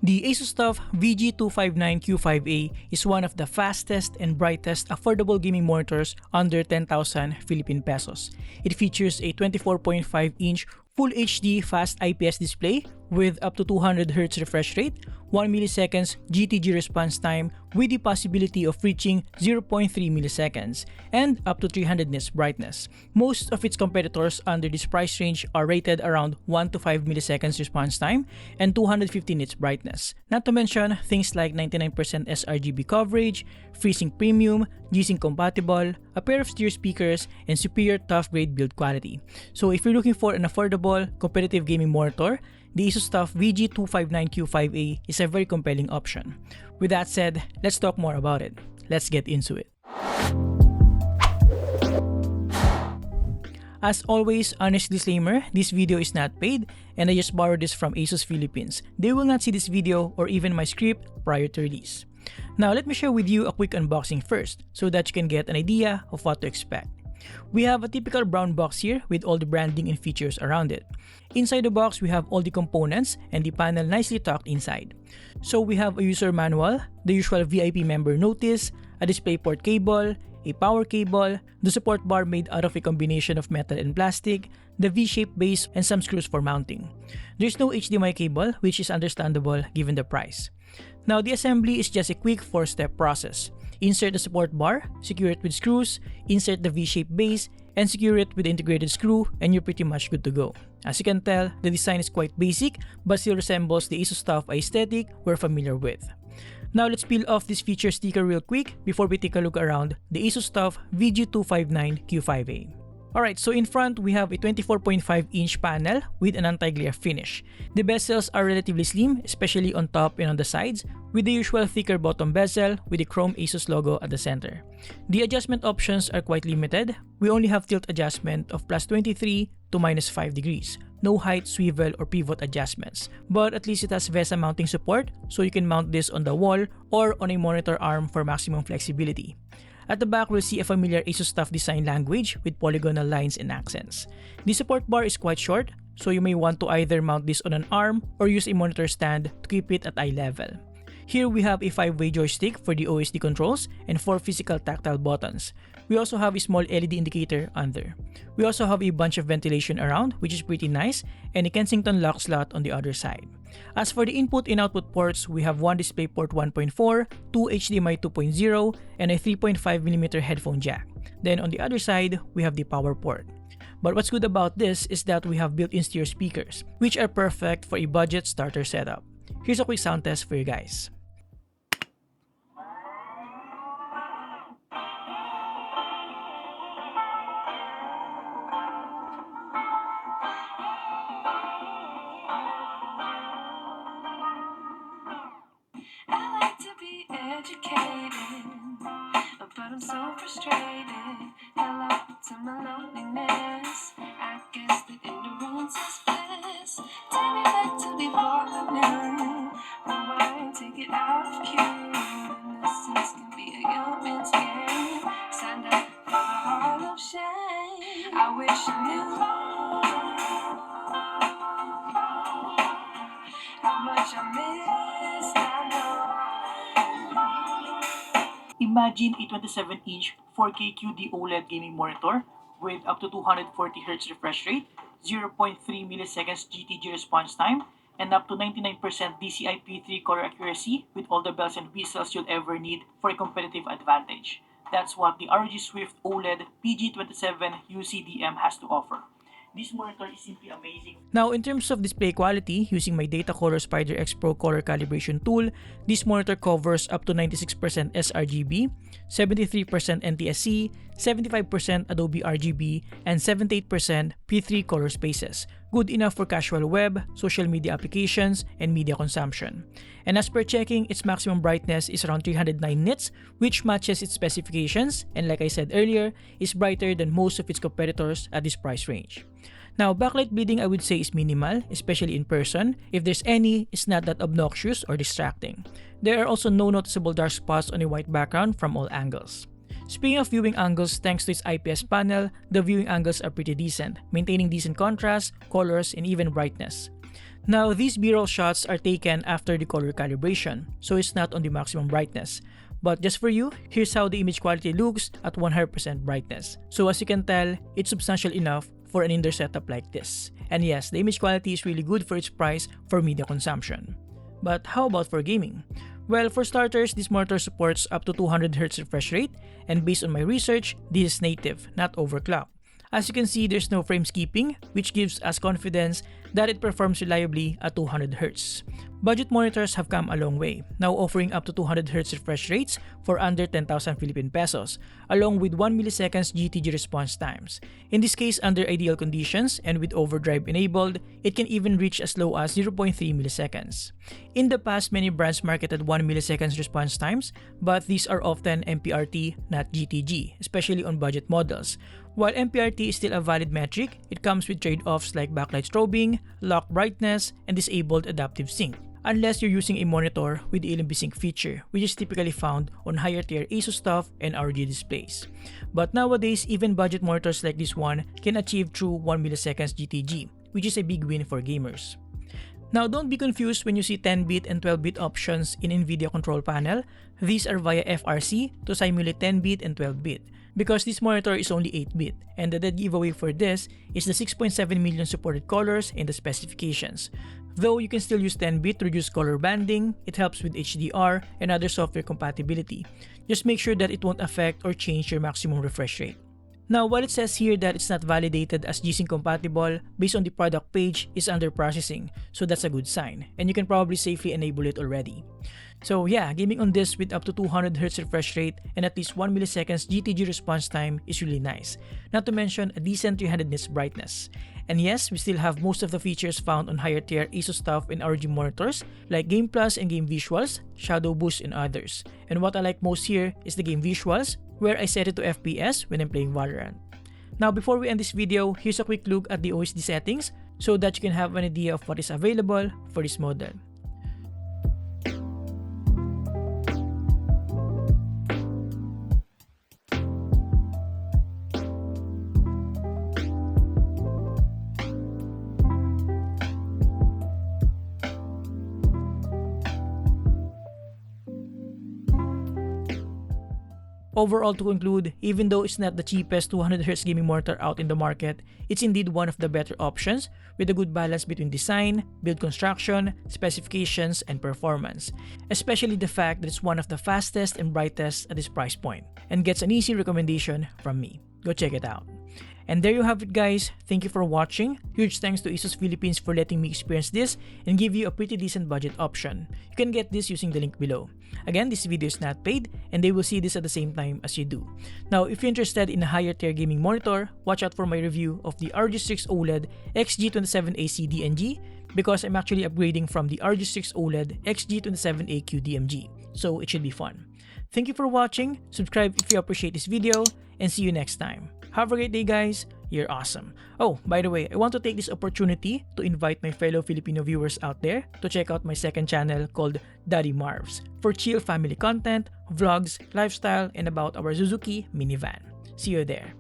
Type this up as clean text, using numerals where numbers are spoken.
The ASUS TUF VG259Q5A is one of the fastest and brightest affordable gaming monitors under 10,000 Philippine pesos. It features a 24.5-inch Full HD fast IPS display with up to 200Hz refresh rate, 1 milliseconds GTG response time with the possibility of reaching 0.3 milliseconds, and up to 300 nits brightness. Most of its competitors under this price range are rated around 1 to 5 milliseconds response time and 250 nits brightness. Not to mention things like 99% sRGB coverage, FreeSync Premium, G-Sync compatible, a pair of stereo speakers, and superior TUF grade build quality. So if you're looking for an affordable, competitive gaming monitor, the ASUS TUF VG259Q5A is a very compelling option. With that said, let's talk more about it. Let's get into it. As always, honest disclaimer, this video is not paid and I just borrowed this from ASUS Philippines. They will not see this video or even my script prior to release. Now let me share with you a quick unboxing first so that you can get an idea of what to expect. We have a typical brown box here with all the branding and features around it. Inside the box, we have all the components and the panel nicely tucked inside. So we have a user manual, the usual VIP member notice, a DisplayPort cable, a power cable, the support bar made out of a combination of metal and plastic, the V-shaped base, and some screws for mounting. There's no HDMI cable, which is understandable given the price. Now the assembly is just a quick 4-step process. Insert the support bar, secure it with screws, insert the V-shaped base, and secure it with the integrated screw, and you're pretty much good to go. As you can tell, the design is quite basic but still resembles the ASUS TUF aesthetic we're familiar with. Now let's peel off this feature sticker real quick before we take a look around the ASUS TUF VG259Q5A. Alright, so in front we have a 24.5-inch panel with an anti-glare finish. The bezels are relatively slim, especially on top and on the sides, with the usual thicker bottom bezel with the chrome ASUS logo at the center. The adjustment options are quite limited. We only have tilt adjustment of +23 to -5 degrees. No height, swivel, or pivot adjustments. But at least it has VESA mounting support, so you can mount this on the wall or on a monitor arm for maximum flexibility. At the back, we'll see a familiar ASUS TUF design language with polygonal lines and accents. The support bar is quite short, so you may want to either mount this on an arm or use a monitor stand to keep it at eye level. Here we have a 5-way joystick for the OSD controls and 4 physical tactile buttons. We also have a small LED indicator under. We also have a bunch of ventilation around, which is pretty nice, and a Kensington lock slot on the other side. As for the input and output ports, we have one DisplayPort 1.4, 2 HDMI 2.0, and a 3.5mm headphone jack. Then on the other side, we have the power port. But what's good about this is that we have built-in stereo speakers, which are perfect for a budget starter setup. Here's a quick sound test for you guys. But I'm so frustrated. Hello to my loneliness. I guess that ignorance is bliss. Take me back to before I knew. Rewind, take it out of cue. Innocence can be a young man's game. Stand up for the heart of shame. I wish I knew how much I miss. I know. Imagine a 27-inch 4K QD OLED gaming monitor with up to 240Hz refresh rate, 0.3 milliseconds GTG response time, and up to 99% DCI-P3 color accuracy with all the bells and whistles you'll ever need for a competitive advantage. That's what the ROG Swift OLED PG27 UCDM has to offer. This monitor is simply amazing. Now, in terms of display quality, using my Datacolor Spider X Pro color calibration tool, this monitor covers up to 96% sRGB, 73% NTSC, 75% Adobe RGB, and 78% P3 color spaces. Good enough for casual web, social media applications, and media consumption. And as per checking, its maximum brightness is around 309 nits, which matches its specifications, and like I said earlier, is brighter than most of its competitors at this price range. Now, backlight bleeding I would say is minimal, especially in person. If there's any, it's not that obnoxious or distracting. There are also no noticeable dark spots on a white background from all angles. Speaking of viewing angles, thanks to its IPS panel, the viewing angles are pretty decent, maintaining decent contrast, colors, and even brightness. Now, these B-roll shots are taken after the color calibration, so it's not on the maximum brightness. But just for you, here's how the image quality looks at 100% brightness. So as you can tell, it's substantial enough for an indoor setup like this. And yes, the image quality is really good for its price for media consumption. But how about for gaming? Well, for starters, this monitor supports up to 200Hz refresh rate, and based on my research, this is native, not overclocked. As you can see, there's no frame skipping, which gives us confidence that it performs reliably at 200Hz. Budget monitors have come a long way, now offering up to 200Hz refresh rates for under 10,000 Philippine pesos, along with 1 milliseconds GTG response times. In this case, under ideal conditions and with overdrive enabled, it can even reach as low as 0.3 milliseconds. In the past, many brands marketed 1 milliseconds response times, but these are often MPRT, not GTG, especially on budget models. While MPRT is still a valid metric, it comes with trade-offs like backlight strobing, lock brightness, and disabled adaptive sync, unless you're using a monitor with the LMB sync feature, which is typically found on higher tier ASUS TUF and ROG displays. But nowadays, even budget monitors like this one can achieve true 1 milliseconds GTG, which is a big win for gamers. Now, don't be confused when you see 10-bit and 12-bit options in NVIDIA control panel. These are via FRC to simulate 10-bit and 12-bit. Because this monitor is only 8-bit, and the dead giveaway for this is the 6.7 million supported colors in the specifications. Though you can still use 10-bit to reduce color banding, it helps with HDR and other software compatibility. Just make sure that it won't affect or change your maximum refresh rate. Now, while it says here that it's not validated as G-Sync compatible, based on the product page, is under processing, so that's a good sign, and you can probably safely enable it already. So yeah, gaming on this with up to 200Hz refresh rate and at least 1 milliseconds GTG response time is really nice, not to mention a decent 300 nits brightness. And yes, we still have most of the features found on higher tier ASUS TUF and ROG monitors like Game Plus and Game Visuals, Shadow Boost, and others. And what I like most here is the Game Visuals, where I set it to FPS when I'm playing Valorant. Now, before we end this video, here's a quick look at the OSD settings so that you can have an idea of what is available for this model. Overall, to conclude, even though it's not the cheapest 200Hz gaming monitor out in the market, it's indeed one of the better options with a good balance between design, build construction, specifications, and performance. Especially the fact that it's one of the fastest and brightest at this price point, and gets an easy recommendation from me. Go check it out. And there you have it, guys. Thank you for watching. Huge thanks to ASUS Philippines for letting me experience this and give you a pretty decent budget option. You can get this using the link below. Again, this video is not paid and they will see this at the same time as you do. Now, if you're interested in a higher tier gaming monitor, watch out for my review of the ROG 6 OLED XG27A CDNG because I'm actually upgrading from the ROG 6 OLED XG27A QDMG. So it should be fun. Thank you for watching. Subscribe if you appreciate this video and see you next time. Have a great day, guys. You're awesome. Oh, by the way, I want to take this opportunity to invite my fellow Filipino viewers out there to check out my second channel called Daddy Marvs for chill family content, vlogs, lifestyle, and about our Suzuki minivan. See you there.